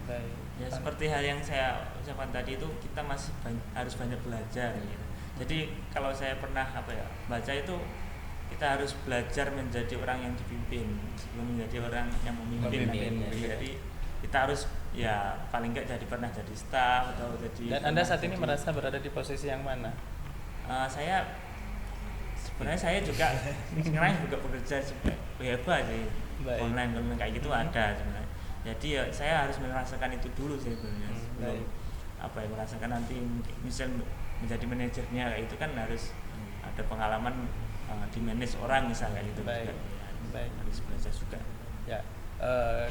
Ya seperti hal yang saya ucapkan tadi itu, kita masih harus banyak belajar gitu. Jadi kalau saya pernah baca itu kita harus belajar menjadi orang yang dipimpin sebelum menjadi orang yang memimpin. Jadi kita harus ya paling nggak pernah jadi staff atau jadi. Dan Anda saat ini merasa berada di posisi yang mana? Saya sebenarnya saya juga sekarang juga bekerja WFH sih, online kayak gitu ada sebenarnya. Jadi ya saya harus merasakan itu dulu sih sebenarnya. Sebelum merasakan nanti misal menjadi manajernya kayak itu kan harus ada pengalaman di manage orang misalnya gitu. Harus belajar juga. Ya.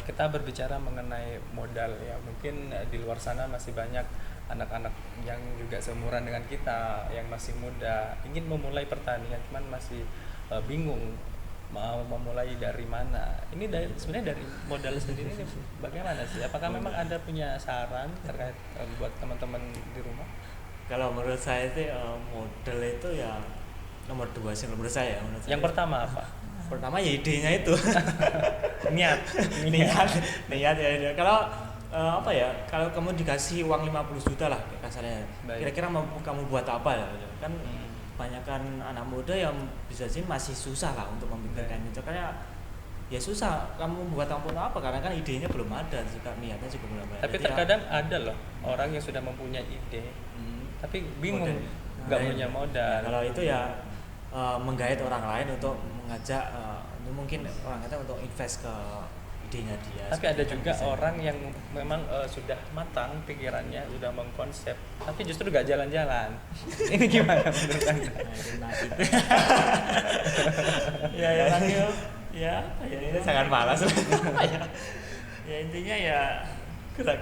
Kita berbicara mengenai modal ya, mungkin di luar sana masih banyak anak-anak yang juga seumuran dengan kita yang masih muda ingin memulai pertanian, cuman masih bingung mau memulai dari mana. Ini sebenarnya dari modal sendiri ini bagaimana sih? Apakah memang Anda punya saran terkait buat teman-teman di rumah? Kalau menurut saya sih modal itu ya nomor 2 sih menurut saya. Yang pertama apa? Pertama ya idenya itu. niat ya. Kalau kalau kamu dikasih uang 50 juta lah kasarnya, kira-kira mau kamu buat apa ya? Kan kebanyakan anak muda yang bisa sih masih susah lah untuk memikirkan itu, karena ya susah kamu buat apa karena kan idenya belum ada, juga niatnya juga belum ada. Tapi terkadang ada loh orang yang sudah mempunyai ide tapi bingung nggak punya modal. Kalau itu ya menggait orang lain untuk mengajak mungkin orang itu untuk invest ke idenya dia. Tapi ada juga orang yang memang sudah matang pikirannya, sudah mengkonsep, tapi justru gak jalan-jalan. Ini gimana menurut Anda? Ya ini sangat malas. Ya intinya ya gerak.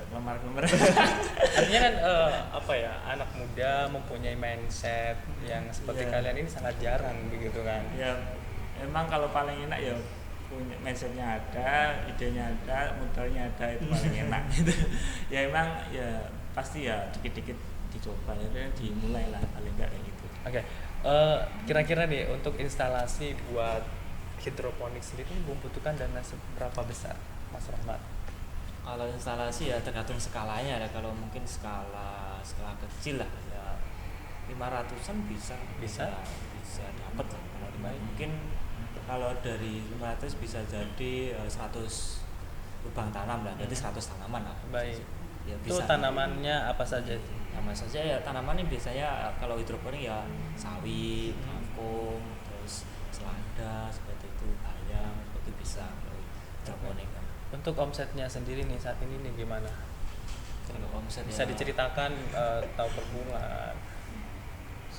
Lemar. Artinya kan anak muda mempunyai mindset yang seperti kalian ini sangat jarang begitu kan? Ya emang kalau paling enak ya punya mindsetnya ada, idenya ada, modalnya ada, itu paling enak gitu. Ya emang ya pasti ya dikit-dikit dicoba ya, dimulai lah paling enggak kayak gitu. Oke. Kira-kira nih untuk instalasi buat hidroponik sendiri membutuhkan dana seberapa besar, Mas Rahmat? Kalau instalasi ya tergantung skalanya ya. Kalau mungkin skala kecil lah ya 500-an bisa dapat lah. Kalau mungkin kalau dari 500 bisa jadi 100 lubang tanam lah, berarti 100 tanaman lah. Baik. Ya, bisa. Itu tanamannya apa saja? Tanaman saja ya, tanamannya biasanya kalau hidroponik ya sawi, kangkung, terus selada seperti itu, bayam, itu bisa kalau hidroponik kan. Untuk omsetnya sendiri nih saat ini nih gimana? Omset bisa diceritakan tahu per bulan?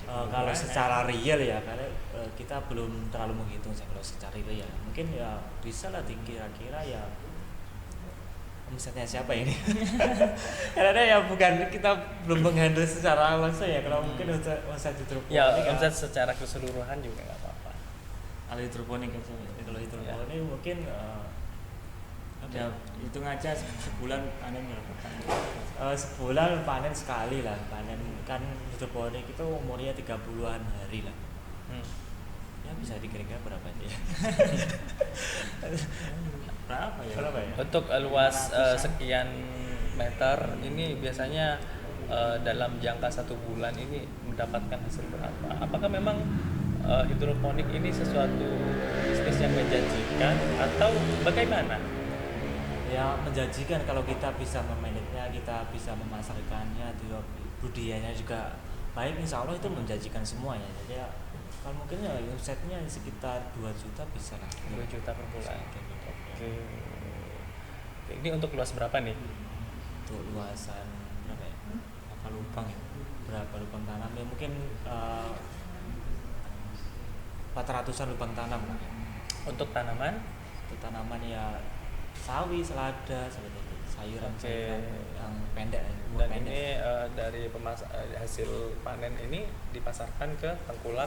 Kalau secara real ya, karena kita belum terlalu menghitung sih kalau secara real. Mungkin ya bisa lah kira-kira ya omsetnya siapa ini? Karena ya bukan, kita belum menghandle secara langsung ya. Kalau mungkin omset hidroponik ya omset secara keseluruhan juga nggak apa-apa. Kalau hidroponik aja. Kalau hidroponik mungkin ya hitung aja sebulan panen berapa kali? Sebulan panen sekali lah. Panen kan hidroponik itu umurnya 30-an hari lah. Ya bisa dikira-kira berapa ya? Berapa ya? Untuk luas sekian meter ini biasanya dalam jangka 1 bulan ini mendapatkan hasil berapa? Apakah memang hidroponik ini sesuatu bisnis yang menjanjikan atau bagaimana? Ya menjanjikan kalau kita bisa memanagenya, kita bisa memasarkannya, budidayanya juga baik, insya Allah itu menjanjikan semuanya. Jadi ya, kalau mungkin ya omsetnya sekitar 2 juta bisa lah. 2 juta per bulan. Oke. Ini untuk luas berapa nih? Untuk luasan berapa ya? Apa lubang ya? Berapa lubang tanam ya? Mungkin 400-an lubang tanam lah. Untuk tanaman? Untuk tanaman ya sawi, selada, seperti itu, sayuran yang pendek. Dan pendek. Ini dari hasil panen ini dipasarkan ke tengkulak?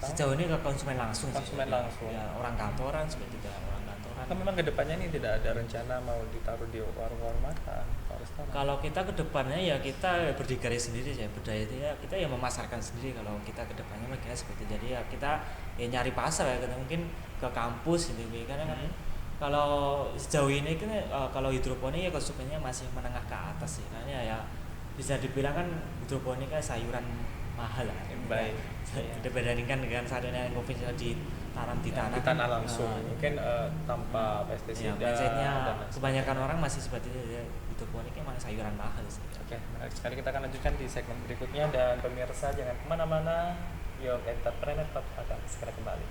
Sejauh ini ke konsumen langsung. Langsung. Ya, orang kantoran seperti itu, orang kantoran. Kan memang kedepannya ini tidak ada rencana mau ditaruh di warung-warung makan. Kalau kita kedepannya ya kita berdikari sendiri ya, berdaya itu ya kita ya memasarkan sendiri. Kalau kita kedepannya makanya seperti itu. Jadi ya kita nyari pasar ya, kita mungkin ke kampus gitu karena kan kalau sejauh ini kan kalau hidroponik ya konsumennya masih menengah ke atas sih, karena ya bisa dibilang kan hidroponik kan sayuran mahal lah. Baik. Dibandingkan dengan sarina yang konvensional ditanam di tanah langsung, mungkin tanpa pestisida. Mindsetnya kebanyakan orang masih seperti itu, ya, hidroponiknya malah sayuran mahal sih. Oke, menarik sekali. Kita akan lanjutkan di segmen berikutnya, dan pemirsa jangan kemana-mana. Young Entrepreneur Club akan segera kembali.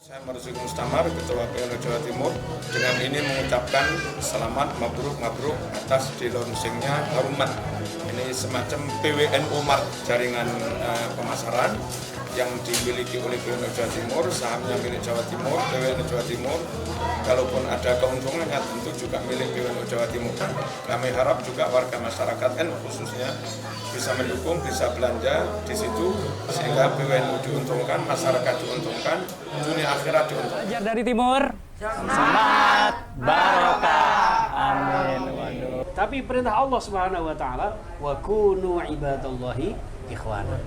Saya Marzuki Mustamar, Ketua PLO Jawa Timur, dengan ini mengucapkan selamat mabruk atas di launchingnya Harumat. Ini semacam PWNU Mart, jaringan pemasaran yang dimiliki oleh PWNU Jawa Timur, sahamnya milik Jawa Timur, PWNU Jawa Timur. Kalaupun ada keuntungannya tentu juga milik PWNU Jawa Timur. Kami harap juga warga masyarakat NU khususnya bisa mendukung, bisa belanja di situ sehingga PWNU diuntungkan, masyarakat diuntungkan, dunia akhirat diuntungkan. Belajar dari Timur, semangat, barokah, amin. Waduh. Tapi perintah Allah Subhanahu wa taala, wa kunu ibadallahi ikhwana.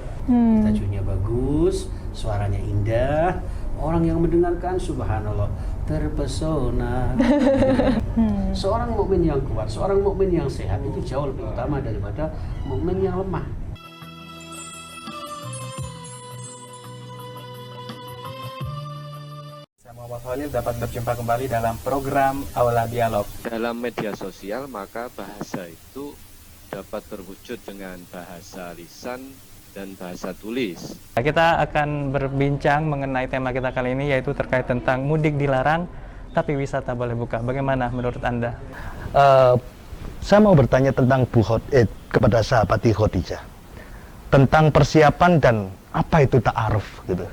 Tajwidnya bagus, suaranya indah, orang yang mendengarkan subhanallah terpesona. Seorang mukmin yang kuat, seorang mukmin yang sehat itu jauh lebih utama daripada mukmin yang lemah. Saya Muhammad Khalil dapat berjumpa kembali dalam program Aula Dialog. Dalam media sosial maka bahasa itu dapat terwujud dengan bahasa lisan dan bahasa tulis. Kita akan berbincang mengenai tema kita kali ini, yaitu terkait tentang mudik dilarang tapi wisata boleh buka. Bagaimana menurut Anda? Saya mau bertanya tentang kepada sahabati Khadijah tentang persiapan dan apa itu ta'aruf gitu.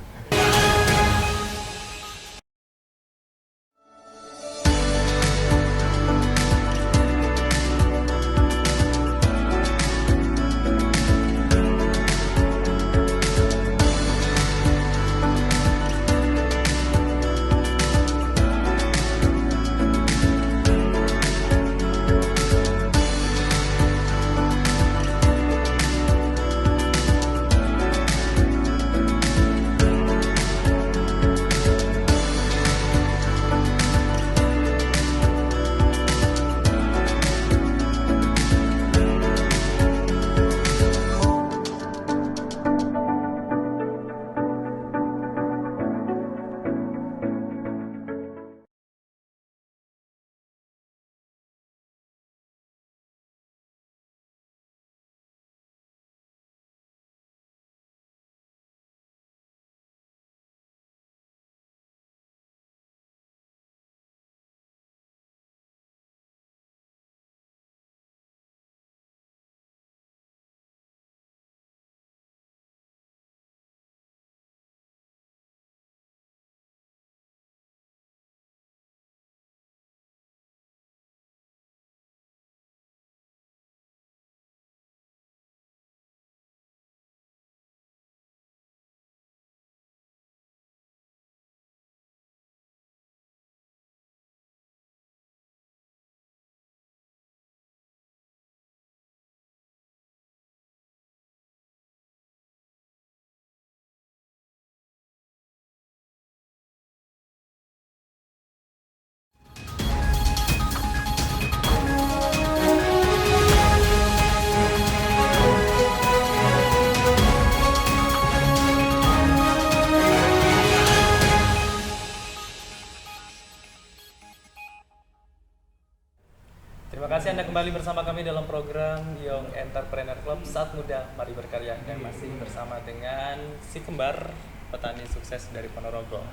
Terima kasih Anda kembali bersama kami dalam program Young Entrepreneur Club, Saat Muda Mari Berkarya, dan masih bersama dengan si kembar petani sukses dari Ponorogo.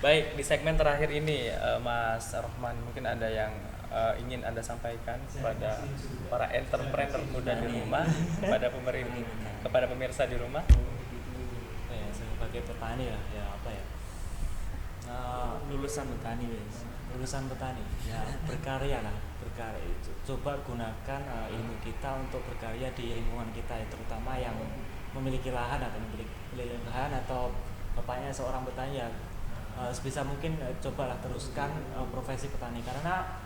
Baik, di segmen terakhir ini Mas Rohman, mungkin ada yang ingin Anda sampaikan kepada para entrepreneur muda di rumah, kepada pemirsa di rumah? Sebagai petani ya apa ya, lulusan petani ya berkarya lah, coba gunakan ilmu kita untuk berkarya di lingkungan kita ya, terutama yang memiliki lahan atau bapaknya seorang petani ya, sebisa mungkin cobalah teruskan profesi petani, karena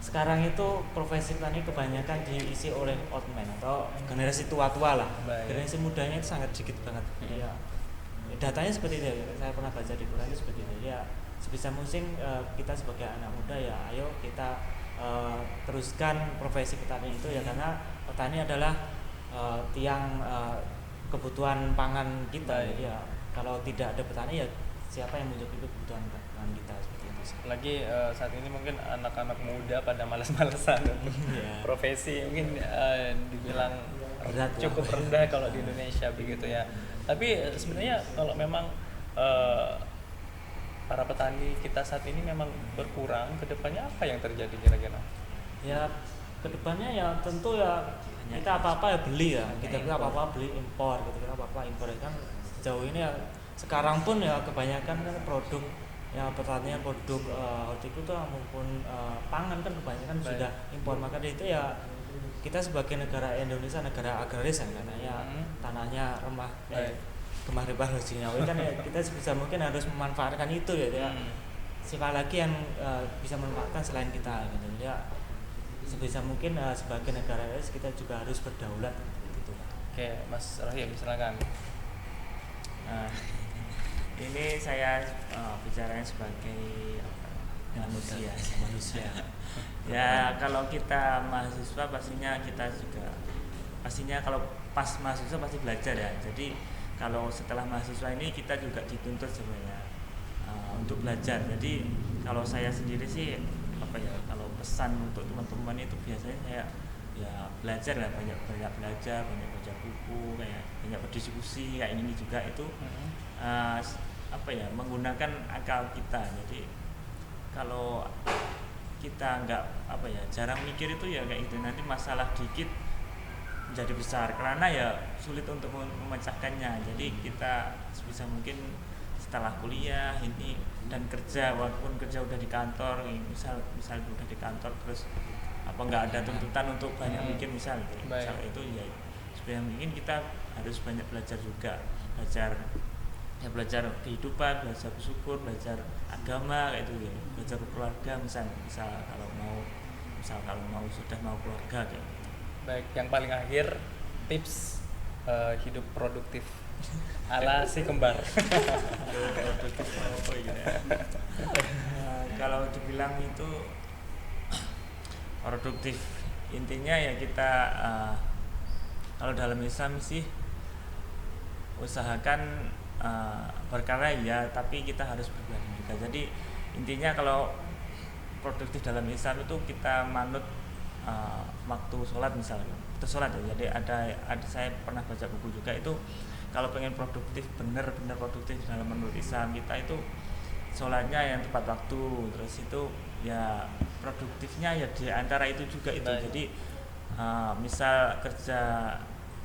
sekarang itu profesi petani kebanyakan diisi oleh old man atau generasi tua-tua lah. Generasi mudanya itu sangat sedikit banget. Ya, datanya seperti itu. Saya pernah baca di Quran itu seperti itu. Ya, sebisa mungkin kita sebagai anak muda ya, ayo kita teruskan profesi petani itu ya, karena petani adalah tiang kebutuhan pangan kita. Ya, kalau tidak ada petani ya siapa yang mencukupi kebutuhan pangan kita seperti itu. Lagi saat ini mungkin anak-anak muda pada malas-malasan untuk profesi, mungkin dibilang berat, cukup rendah kalau di Indonesia begitu ya. Tapi sebenarnya kalau memang para petani kita saat ini memang berkurang, kedepannya apa yang terjadi kira-kira? Ya kedepannya ya tentu ya kita apa-apa ya beli ya, kita apa-apa beli impor, kita apa-apa impor kan sejauh ini ya. Sekarang pun ya kebanyakan kan produk ya pertanian, produk hortikultura maupun pangan kan kebanyakan sudah impor. Maka dari itu ya kita sebagai negara Indonesia, negara agraris kan, karena ya tanahnya remah gemah rebah rezekinya kan ya, kita sebisa mungkin harus memanfaatkan itu ya. Siapa lagi yang bisa memanfaatkan selain kita gitu ya. Sebisa mungkin sebagai negara agraris kita juga harus berdaulat gitu. Oke, Mas Rahim silakan. Ini saya bicaranya sebagai manusia. Ya kalau kita mahasiswa pastinya kalau pas mahasiswa pasti belajar ya. Jadi kalau setelah mahasiswa ini kita juga dituntut sebenarnya untuk belajar. Jadi kalau saya sendiri sih kalau pesan untuk teman-teman itu biasanya saya ya belajar lah, banyak belajar, banyak baca buku, kayak banyak berdiskusi kayak ini juga itu menggunakan akal kita. Jadi kalau kita nggak jarang mikir itu ya kayak gitu, nanti masalah dikit menjadi besar karena ya sulit untuk memecahkannya. Jadi kita sebisa mungkin setelah kuliah ini dan kerja, walaupun kerja udah di kantor, misal udah di kantor terus nggak ada tuntutan untuk banyak mikir misal itu ya supaya mungkin kita harus banyak belajar juga, belajar kehidupan, belajar bersyukur, belajar agama kayak itu ya, belajar keluarga misal kalau mau sudah mau keluarga kayak gitu. Baik, yang paling akhir tips hidup produktif ala si kembar. Kalau dibilang itu produktif, intinya ya kita kalau dalam Islam sih usahakan berkarya ya, tapi kita harus berbagi juga. Jadi intinya kalau produktif dalam Islam itu kita manut waktu sholat misalnya, itu sholat ya. Jadi ada saya pernah baca buku juga itu, kalau pengen produktif benar-benar produktif dalam menurut Islam kita itu sholatnya yang tepat waktu, terus itu ya produktifnya ya di antara itu juga itu. Jadi misal kerja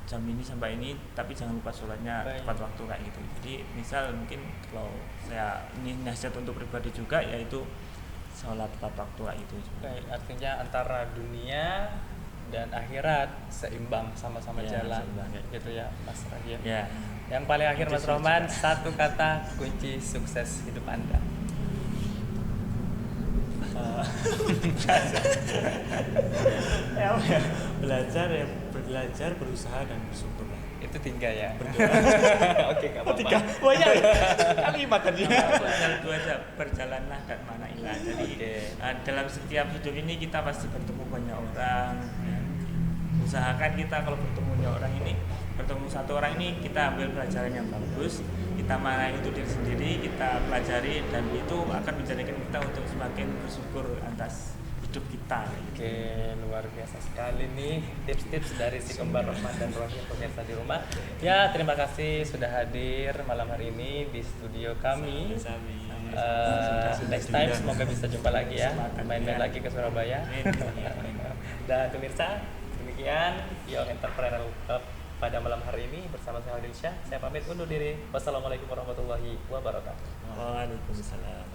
jam ini sampai ini tapi jangan lupa sholatnya tepat waktu kayak gitu. Jadi misal mungkin kalau saya ini nasihat untuk pribadi juga yaitu sholat tepat waktu kayak gitu. Artinya antara dunia dan akhirat seimbang, sama-sama jalan gitu ya Mas Rahim. Ya. Yang paling akhir Mas Rohman, satu kata kunci sukses hidup Anda. Belajar, berusaha dan bersyukur. Itu 3 ya. Oke, enggak apa-apa. 3. Banyak kalimat tadi. Itu aja, berjalanlah dan mana ilah. Jadi dalam setiap hidup ini kita pasti bertemu banyak orang. Usahakan kita kalau bertemu satu orang ini kita ambil pelajaran yang bagus, kita mana itu diri sendiri, kita pelajari, dan itu akan menjadikan kita untuk semakin bersyukur atas hidup kita. Oke, luar biasa sekali nih tips-tips dari si kembar Rohman dan Rohim pemirsa di rumah. Ya, terima kasih sudah hadir malam hari ini di studio kami. Next time semoga bisa jumpa lagi ya, main-main lagi ke Surabaya. Dan pemirsa, demikian Young Entrepreneur Club pada malam hari ini bersama saya Adil Syah. Saya pamit undur diri. Wassalamualaikum warahmatullahi wabarakatuh. Waalaikumsalam.